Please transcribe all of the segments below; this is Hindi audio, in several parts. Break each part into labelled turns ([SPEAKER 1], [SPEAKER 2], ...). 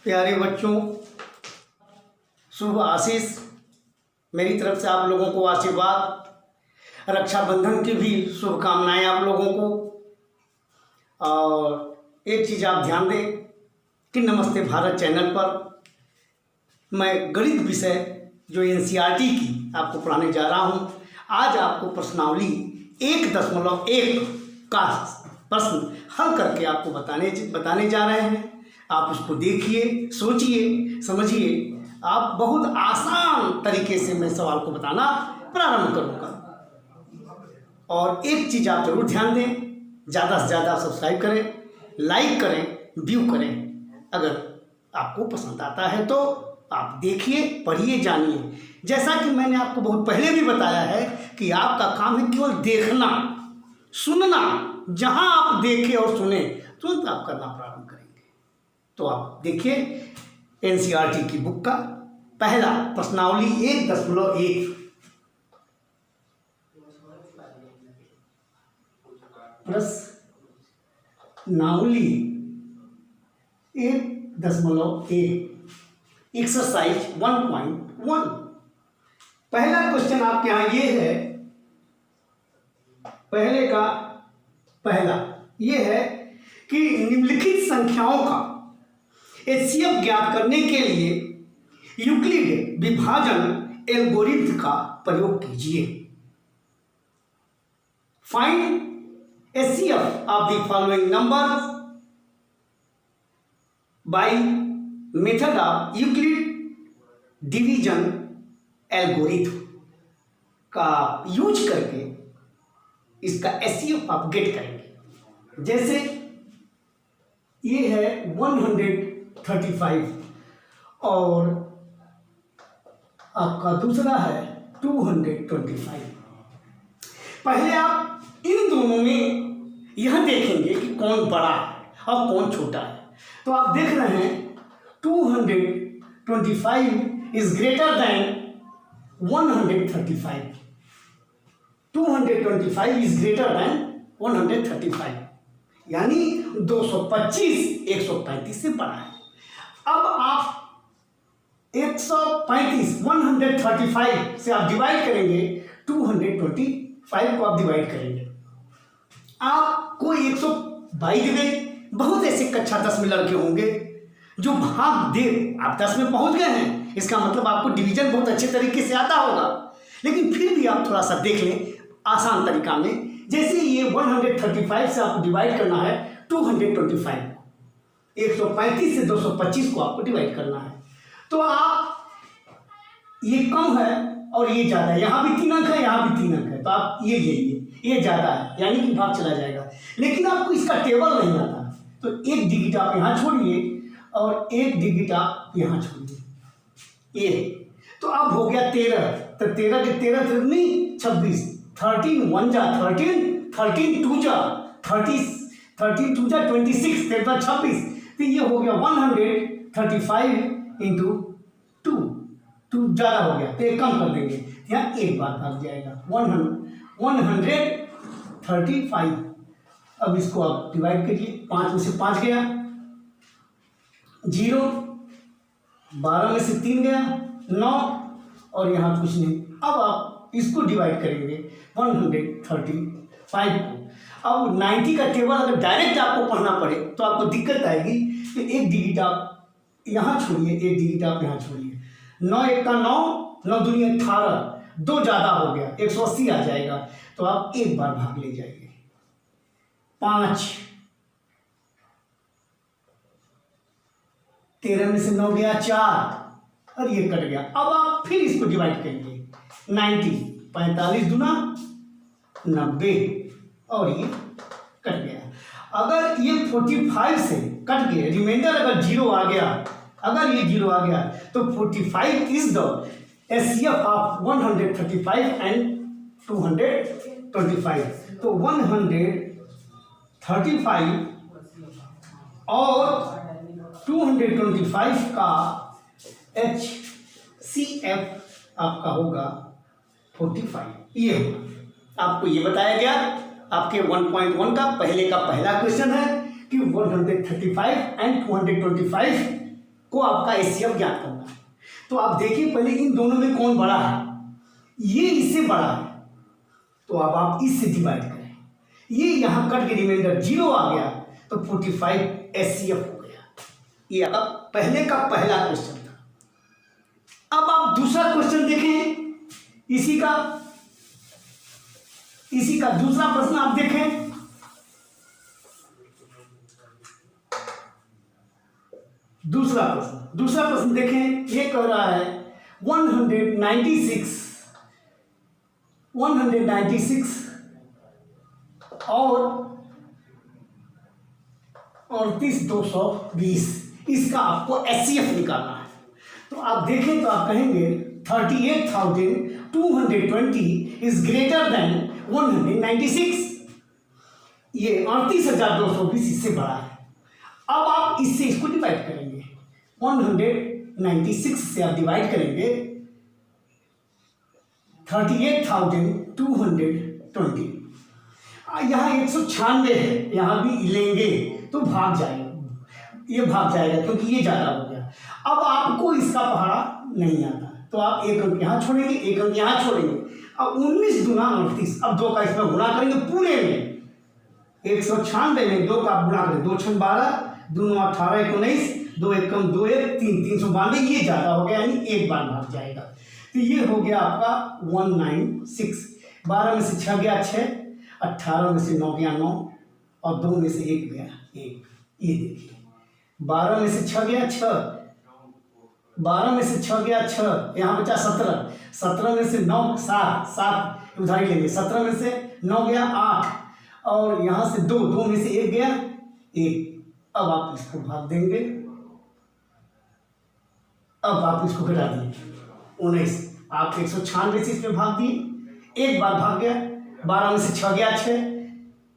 [SPEAKER 1] प्यारे बच्चों, शुभ आशीष मेरी तरफ से आप लोगों को आशीर्वाद, रक्षाबंधन की भी शुभकामनाएं आप लोगों को। और एक चीज़ आप ध्यान दें कि नमस्ते भारत चैनल पर मैं गणित विषय जो एनसीईआरटी की आपको पढ़ाने जा रहा हूं। आज आपको प्रश्नावली 1.1 का प्रश्न हल करके आपको बताने जा रहे हैं। आप उसको देखिए, सोचिए, समझिए। आप बहुत आसान तरीके से मैं सवाल को बताना प्रारंभ करूँगा। और एक चीज़ आप जरूर ध्यान दें, ज़्यादा से ज़्यादा सब्सक्राइब करें, लाइक करें, व्यू करें। अगर आपको पसंद आता है तो आप देखिए, पढ़िए, जानिए। जैसा कि मैंने आपको बहुत पहले भी बताया है कि आपका काम है केवल देखना, सुनना। जहां आप देखें और सुने तुरंत आप करना प्रारंभ करेंगे। तो आप देखिए एनसीईआरटी की बुक का पहला प्रश्नावली 1.1 प्रश्नावली 1.1 एक्सरसाइज 1.1। पहला क्वेश्चन आपके यहाँ ये है, पहले का पहला ये है कि निम्नलिखित संख्याओं का एचसीएफ ज्ञात करने के लिए यूक्लिड विभाजन एल्गोरिथ्म का प्रयोग कीजिए। Find HCF of the following numbers by method of Euclid division algorithm का यूज करके इसका एचसीएफ आप गेट करेंगे। जैसे ये है 135 और आपका दूसरा है 225। पहले आप इन दोनों में यह देखेंगे कि कौन बड़ा है और कौन छोटा है। तो आप देख रहे हैं 225 is greater than 135। 225 is greater than 135, यानी 225 135 से बड़ा है। अब आप 135 से आप डिवाइड करेंगे, 225 को आप डिवाइड करेंगे, आपको 122 देंगे। बहुत ऐसे कक्षा 10 में लड़के होंगे जो भाग दे, आप 10 में पहुंच गए हैं, इसका मतलब आपको डिवीजन बहुत अच्छे तरीके से आता होगा। लेकिन फिर भी आप थोड़ा सा देख लें आसान तरीका में। जैसे ये 135 से आपको डिवाइड करना है 225, 135 से 225 को आपको डिवाइड करना है। तो आप ये कम है और ये ज़्यादा है, यहाँ भी 3 अंक है, यहाँ भी 3 अंक है, तो आप ये लीजिए, ये ज़्यादा है यानी कि भाग चला जाएगा। लेकिन आपको इसका टेबल नहीं आता, तो एक डिजिट आप यहाँ छोड़िए और एक डिजिट आप यहाँ छोड़िए, ये तो अब हो गया 13। तो 13 के 13 नहीं 26, 13 1 जा 13, 13 2 जा 30, 13 2 जा 26, 13 26। तो ये हो गया 135 इंटू 2 ज़्यादा हो गया, तो एक कम कर देंगे, यहाँ एक बार भाग जाएगा 135। अब इसको आप डिवाइड करिए, 5 में से 5 गया 0, 12 में से 3 गया 9, और यहाँ कुछ नहीं। अब आप इसको डिवाइड करेंगे 135 को। अब 90 का टेबल अगर डायरेक्ट आपको पढ़ना पड़े तो आपको दिक्कत आएगी कि एक डिजिट आप यहाँ छोड़िए, एक डिजिट आप यहाँ छोड़िए। 9 1 का 9, 9 दूनी 18, 2 ज़्यादा हो गया, 180 आ जाएगा। तो आप एक बार भाग ले जाइए, 5, 13 में से 9 गया 4 और ये कट गया। अब आप फिर इसको डिवाइड करेंगे 90, 45 दूना 90 और ये कट गया। अगर ये 45 से कट गए, रिमाइंडर अगर 0 आ गया, अगर ये 0 आ गया तो 45 is the HCF of 135 and 225। तो 135 और 225 का HCF आपका होगा 45। ये होगा, आपको ये बताया गया। आपके 1.1 का पहला क्वेश्चन है कि 135 एंड 225 को आपका एचसीएफ ज्ञात करना है। तो आप देखिए पहले इन दोनों में कौन बड़ा है, ये इससे बड़ा है, तो अब आप इससे डिवाइड करें, ये यहाँ कट के रिमाइंडर 0 आ गया, तो 45 एचसीएफ हो गया। ये आपका पहले का पहला क्वेश्चन था। अब आप दूसरा क्वेश्चन देखें, इसी का दूसरा प्रश्न आप देखें। दूसरा प्रश्न देखें, ये कह रहा है 196 और 220, इसका आपको एचसीएफ निकालना है। तो आप देखें तो आप कहेंगे 38,220 इज ग्रेटर देन 196। ये 38,220 इससे बड़ा है। अब आप इससे इसको डिवाइड करेंगे, 196 से आप डिवाइड करेंगे 38,220। यहाँ 196 है, यहाँ भी लेंगे तो भाग जाएगा, ये भाग जाएगा क्योंकि ये ज़्यादा हो गया। अब आपको इसका पहाड़ा नहीं आता, तो आप एक अंक यहाँ छोड़ेंगे, एक अंक यहाँ छोड़ेंगे। अब 19 दूना 38, अब 2 का इसमें गुणा करेंगे पूरे में, 196 में 2 का गुणा करें, 2 6 12, 2 9 18 19, 2 1 कम 2 1 3 392, ये ज़्यादा हो गया, यानी एक बार भाग जाएगा। तो ये हो गया आपका 196। 12 में से 6 गया 6, 18 में से 9 गया 9, और 2 में से 1 गया 1। ये देखिए 12 में से 6 गया 6, 12 में से 6 गया 6, यहाँ बचा 17, 17 में से 9 7 उधारी लेंगे, 17 में से 9 गया 8, और यहाँ से 2 में से 1 गया 1। अब आप इसको भाग देंगे, अब आप इसको घटा दिए 19, आप 196 से इसमें भाग दिए, एक बार भाग गया, 12 में से 6 गया 6,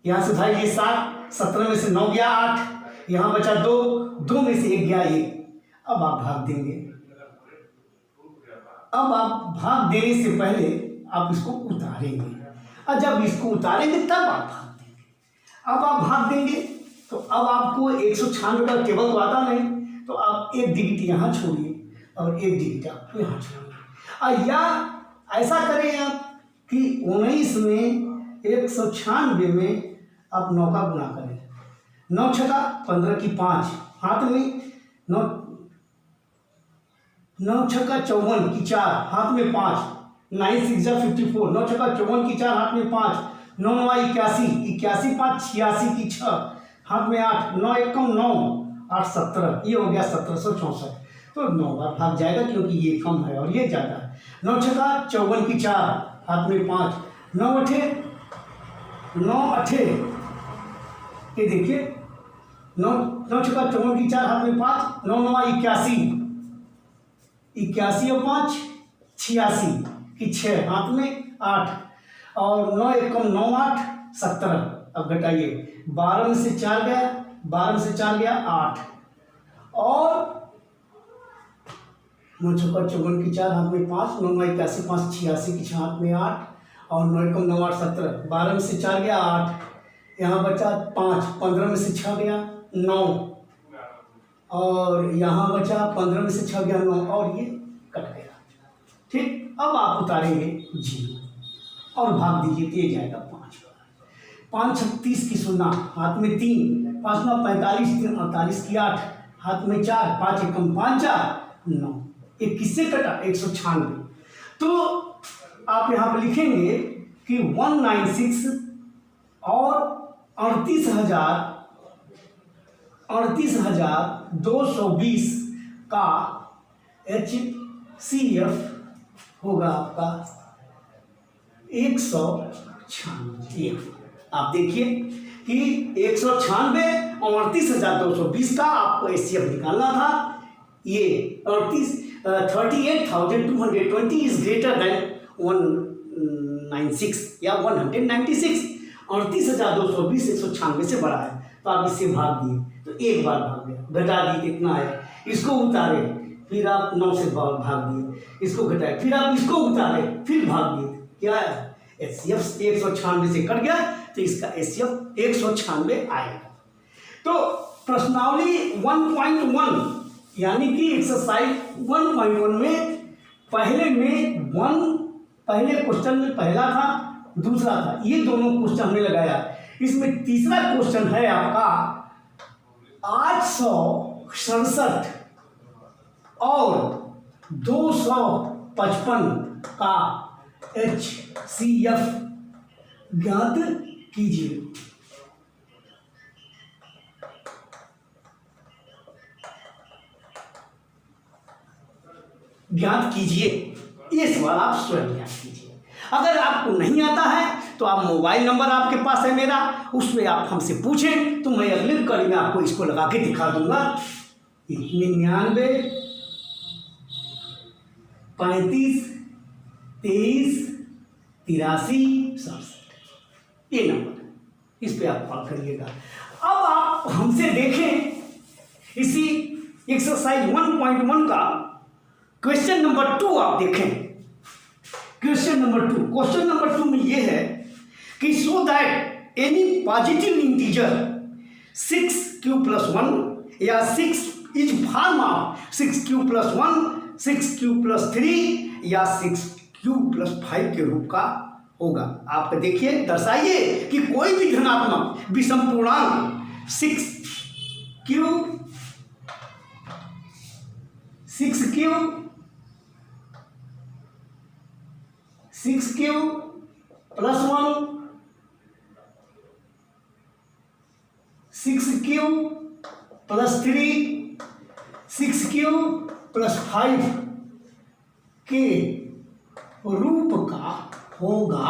[SPEAKER 1] यहाँ से उधारी लिए 7, 17 में से 9 गया 8, यहाँ बचा 2 में से 1 गया 1। अब आप भाग देंगे। अब आप भाग देने से पहले आप इसको उतारेंगे, और जब इसको उतारेंगे तब आप भाग देंगे। अब आप भाग देंगे तो अब आपको 196 का टेबल तो आता नहीं, तो आप एक डिजिट यहाँ छोड़िए और एक डिजिट आप यहाँ छोड़िए, और या ऐसा करें आप कि 19 में 196 में आप 9 का गुणा करें, 9 छका 15 की 5, हाथ में 9 छक्का 54 की 4, हाथ में 5, 9 6 54, 9 छक्का 54 की 4, हाथ में 5, 9 9 81, 81 5 86 की 6, हाथ में 8, 9 1 कम 9, 8 17, ये हो गया 1764। तो 9 बार भाग जाएगा क्योंकि ये कम है और ये ज़्यादा है। 9 छक्का 54 की 4, हाथ में 5, 9 8 ये देखिए 9 छक्का 54 की 4, हाथ में 5, 9 9 81, 81 और 5 86 की 6, हाथ में 8, और 9 1 कम 9 8 17। अब घटाइए, 12 में से 4 गया, 12 में से 4 गया 8, और 9 छक्का 54 की 4, हाथ में 5, 9 9 81 5 86 की 6, हाथ में 8, और 9 1 कम 9 8 17, 12 में से 4 गया 8, यहाँ बचा 5, 15 में से 6 गया 9, और यहाँ बचा 15 में से 6 गया 9, और ये कट गया। ठीक, अब आप उतारेंगे 0 और भाग दीजिए, तो ये जाएगा 5 5 36 की 0, हाथ में 3, 5 9 45, 3 48 की 8, हाथ में 4, 5 1 कम 5 4 9, ये किससे कटा? 196। तो आप यहाँ पर लिखेंगे कि 196 और 38,220 का HCF होगा आपका 196। आप देखिए कि 196 और 38,220 का आपको HCF निकालना था। ये 38,220 इज ग्रेटर देन 196 या 196। 38,220 196 से बड़ा है, तो आप इससे भाग दिए, तो एक बार भाग गया, घटा दिए कितना है, इसको उतारे, फिर आप 9 से भाग दिए, इसको घटाए, फिर आप इसको उतारे, फिर भाग दिए, क्या है? HCF 196 से कट गया, तो इसका HCF 196 आएगा। तो प्रश्नावली 1.1 यानी कि एक्सरसाइज 1.1 में पहले क्वेश्चन में पहला था, दूसरा था, ये दोनों क्वेश्चन हमने लगाया। इसमें तीसरा क्वेश्चन है आपका 867 और 255 का HCF ज्ञात कीजिए। ज्ञात कीजिए, ये सवाल आप स्वयं ज्ञात कीजिए। अगर आपको नहीं आता है तो आप मोबाइल नंबर आपके पास है मेरा, उसमें आप हमसे पूछें तो मैं अगले कड़ी में आपको इसको लगा के दिखा दूंगा। 99 35 23 83 67 ये नंबर, इस पे आप कॉल करिएगा। अब आप हमसे देखें इसी एक्सरसाइज 1.1 का क्वेश्चन नंबर 2 आप देखें। क्वेश्चन नंबर 2 में ये है कि so that any positive integer 6q+1 या 6 is form of 6q+1 6q+3 या 6q+5 के रूप का होगा। आप देखिए, दर्शाइए कि कोई भी धनात्मक विषम पूर्णांक 6q +1 6q+3 6q+5 के रूप का होगा।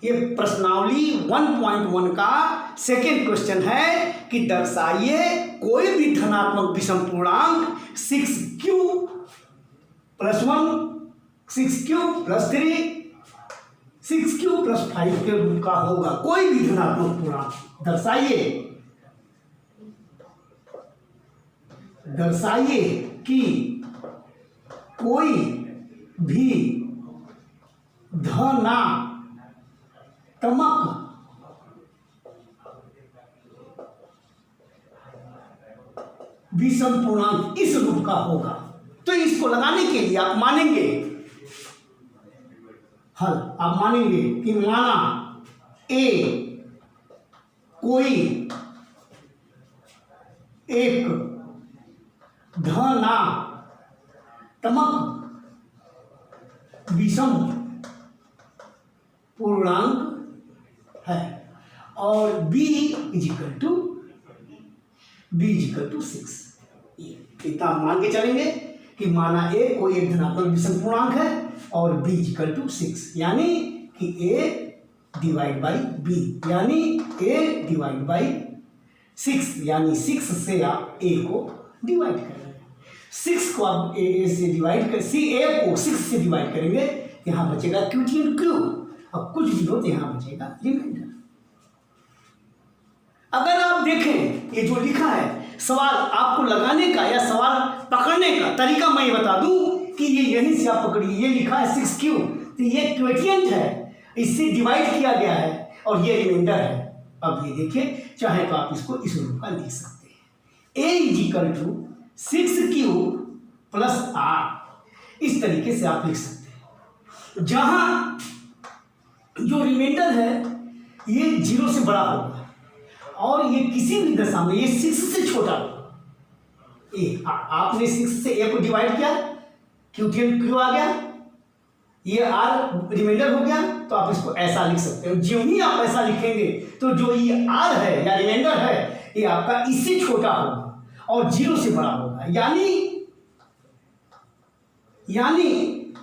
[SPEAKER 1] ये प्रश्नावली 1.1 का सेकेंड क्वेश्चन है कि दर्शाइए कोई भी धनात्मक विषम पूर्णांक 6q+1 6q+3 6q+5 के रूप का होगा। कोई भी धनात्मक पूर्णांक दर्शाइए कि कोई भी धनात्मक विषम पूर्णांक इस रूप का होगा। तो इसको लगाने के लिए आप मानेंगे कि माना ए कोई एक धनात्मक विषम पूर्णांक है और b = 6। इतना मान के चलेंगे कि माना a कोई एक धनात्मक विषम पूर्णांक है और b = 6, यानी कि a/b यानी a/6, यानी 6 से आप a को डिवाइड करेंगे। 6 को आप a से डिवाइड कर a को 6 से डिवाइड करेंगे, यहाँ बचेगा क्यूटियन q, अब कुछ भी हो तो यहाँ बचेगा रिमाइंडर। अगर आप देखें ये जो लिखा है, सवाल आपको लगाने का या सवाल पकड़ने का तरीका मैं बता दूं कि ये यहीं से आप पकड़िए। ये लिखा है 6q, तो ये क्वोटिएंट है, इससे डिवाइड किया गया है और ये रिमाइंडर है। अब ये देखिए, चाहे तो आप इसको इस रूप का लिख सकते हैं, a = 6q + r, इस तरीके से आप लिख सकते हैं। जहां जो रिमाइंडर है ये 0 से बड़ा होगा और ये किसी भी दशा में ये 6 से छोटा होगा। आपने 6 से a को डिवाइड किया, क्यूटियन q आ गया, ये r रिमाइंडर हो गया, तो आप इसको ऐसा लिख सकते हो। जो ही आप ऐसा लिखेंगे तो जो ये r है या रिमाइंडर है ये आपका इससे छोटा होगा और 0 से बड़ा होगा, यानी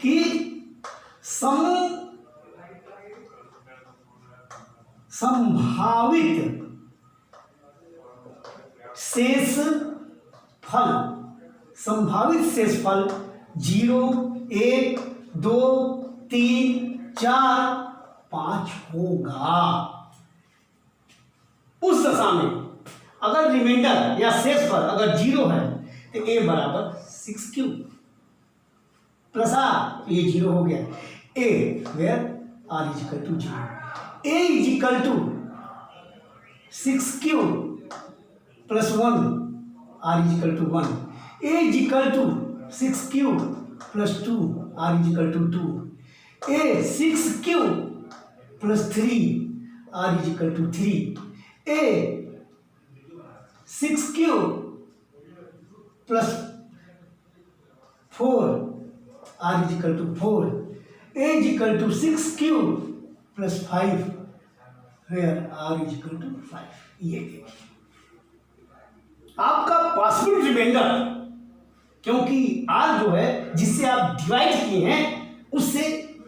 [SPEAKER 1] कि संभावित शेषफल 0 1 2 3 4 5 होगा। उस दशा में अगर रिमाइंडर या शेषफल अगर 0 है तो a = 6q + r, ये 0 हो गया। a where r = 0, a = 6q + 1 r = 1, a is equal to 6 plus 2 r is equal to 2, a 6 plus 3 r is equal to 3, a 6 plus 4 r is equal to 4, a is equal to 6 plus 5 where r is equal to 5। ये देखिए आपका पॉसिबल रिमाइंडर, क्योंकि आर जो है जिससे आप डिवाइड किए हैं उससे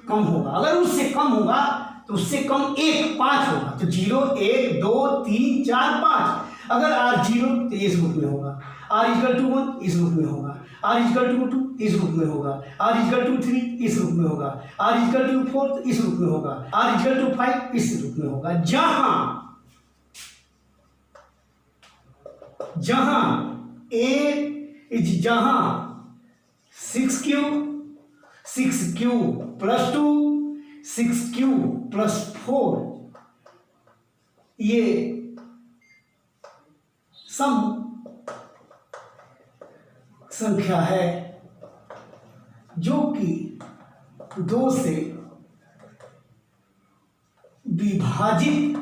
[SPEAKER 1] कम होगा, अगर उससे कम होगा तो उससे कम 1 5 होगा, तो 0 1 2 3 4 5। अगर आर 0 तो इस रूप में होगा, आर इक्वल टू 1 इस रूप में होगा, आर इक्वल टू 2 इस रूप में होगा, आर इक्वल टू 3 इस रूप में होगा, आर इक्वल टू 4 इस रूप में होगा, आर इक्वल टू 5 इस रूप में होगा। जहां ए इज जहां 6 प्लस 2 6 प्लस 4 ये सम संख्या है जो कि 2 से विभाजित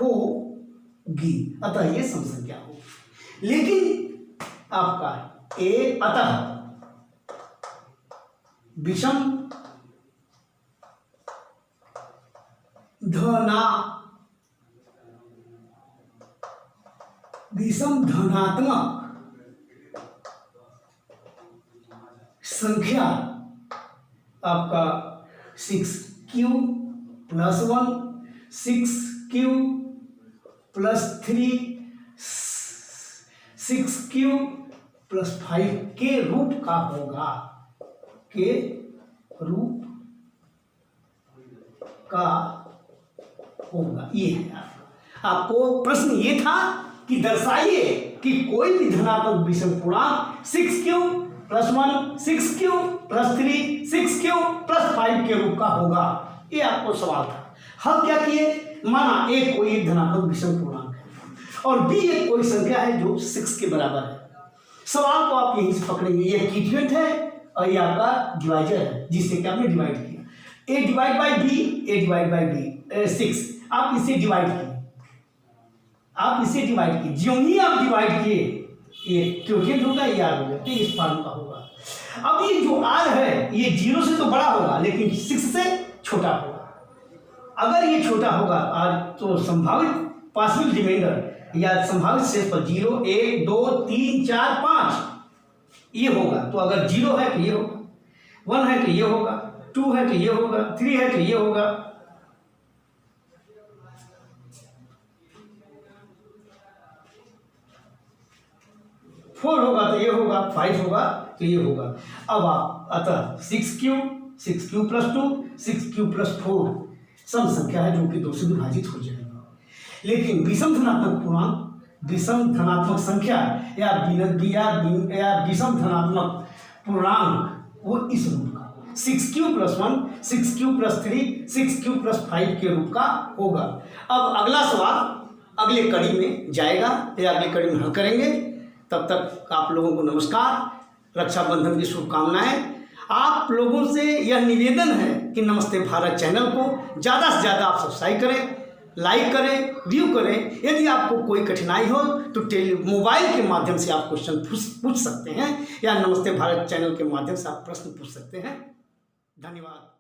[SPEAKER 1] होगी, अतः ये सम संख्या होगी। लेकिन आपका ए अतः विषम धनात्मक संख्या आपका 6 प्लस 1 6 प्लस 3 6 प्लस 5 के रूप का होगा, के रूप का होगा। ये है आपको प्रश्न ये था कि दर्शाइए कि कोई भी धनात्मक विषम पूर्णांक 6 प्लस 1 6 प्लस 3 6 प्लस 5 के रूप का होगा। ये आपको सवाल था। हल क्या किए, माना ए कोई एक धनात्मक विषम पूर्णांक है और बी एक कोई संख्या है जो 6 के बराबर है। सवाल को आप यहीं से पकड़ेंगे, ये कीटवेंट है और ये आपका डिवाइजर है जिससे कि आपने डिवाइड किया। A divide by B, A divide by B 6, आप इसे डिवाइड किए, आप इसे डिवाइड किए, जो ही आप डिवाइड किए ये क्योंकि होगा, ये आर होगा, तो इस फॉर्म का होगा। अब ये जो आर है ये 0 से तो बड़ा होगा लेकिन 6 से छोटा होगा। अगर ये छोटा होगा आर तो संभावित पॉसिबल रिमाइंडर या संभावित शेष पर 0 1 2 3 4 5 ये होगा। तो अगर 0 है तो ये होगा, 1 है तो ये होगा, 2 है तो ये होगा, 3 है तो ये होगा, 4 होगा तो ये होगा, 5 होगा तो ये होगा। अब आप अतः 6 प्लस 2 6 प्लस 4 सम संख्या है जो कि 2 से विभाजित हो जाएगा। लेकिन विषम धनात्मक पूर्णांक, विषम धनात्मक संख्या या विषम धनात्मक पूर्णांक वो इस रूप का 6 प्लस 1 6 प्लस 3 6 प्लस 5 के रूप का होगा। अब अगला सवाल अगले कड़ी में जाएगा या अगले कड़ी में हल करेंगे। तब तक आप लोगों को नमस्कार, रक्षाबंधन की शुभकामनाएं। आप लोगों से यह निवेदन है कि नमस्ते भारत चैनल को ज़्यादा से ज़्यादा आप सब्सक्राइब करें, लाइक करें, व्यू करें। यदि आपको कोई कठिनाई हो तो मोबाइल के माध्यम से आप क्वेश्चन पूछ सकते हैं या नमस्ते भारत चैनल के माध्यम से आप प्रश्न पूछ सकते हैं। धन्यवाद।